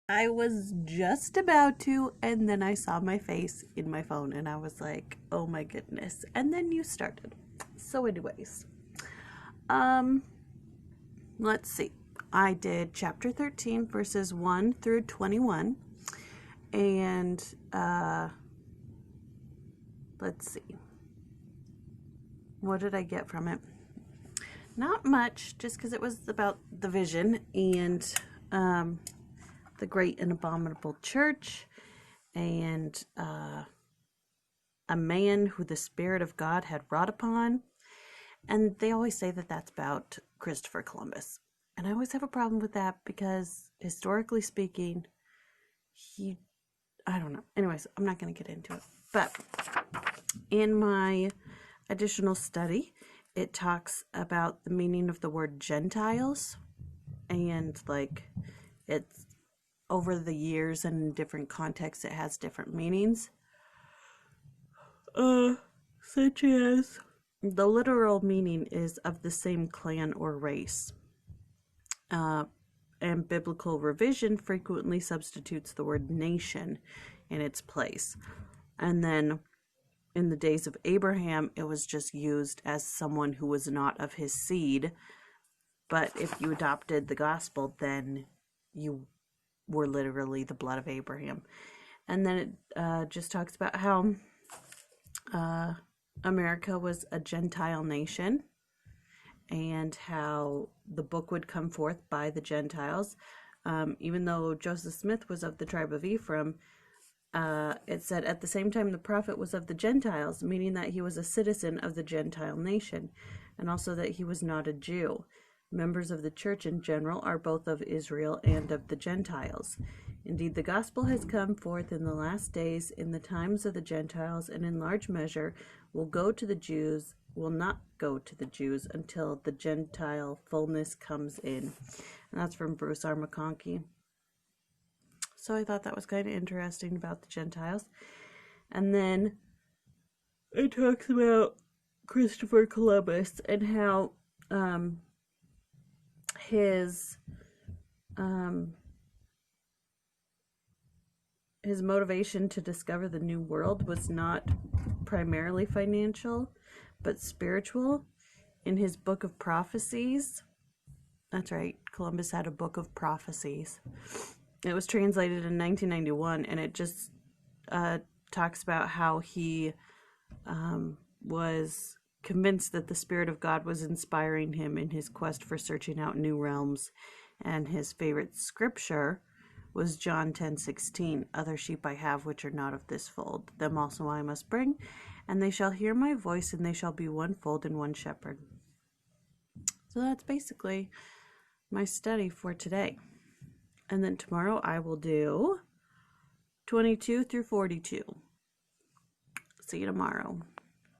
I was just about to, and then I saw my face in my phone, and I was like, oh my goodness. And then you started. So, anyways, um, let's see. I did chapter 13, verses 1 through 21, and let's see. What did I get from it? Not much, just because it was about the vision and the great and abominable church, and a man who the Spirit of God had wrought upon. And they always say that that's about Christopher Columbus. And I always have a problem with that because, historically speaking, I don't know. Anyways, I'm not going to get into it. But in my additional study, it talks about the meaning of the word Gentiles, and like it's over the years and in different contexts it has different meanings. Such as the literal meaning is of the same clan or race. And biblical revision frequently substitutes the word nation in its place. And then in the days of Abraham, it was just used as someone who was not of his seed. But if you adopted the gospel, then you were literally the blood of Abraham. And then it just talks about how America was a Gentile nation, and how the book would come forth by the Gentiles. Even though Joseph Smith was of the tribe of Ephraim, it said, at the same time the prophet was of the Gentiles, meaning that he was a citizen of the Gentile nation, and also that he was not a Jew. Members of the church in general are both of Israel and of the Gentiles. Indeed, the gospel has come forth in the last days, in the times of the Gentiles, and in large measure will not go to the Jews until the Gentile fullness comes in. And that's from Bruce R. McConkie. So I thought that was kind of interesting about the Gentiles. And then it talks about Christopher Columbus and how his motivation to discover the new world was not primarily financial, but spiritual. In his book of prophecies, that's right, Columbus had a book of prophecies. It was translated in 1991, and it just talks about how he was convinced that the Spirit of God was inspiring him in his quest for searching out new realms, and his favorite scripture was John 10:16. Other sheep I have which are not of this fold, them also I must bring, and they shall hear my voice, and they shall be one fold and one shepherd. So that's basically my study for today. And then tomorrow I will do 22 through 42. See you tomorrow.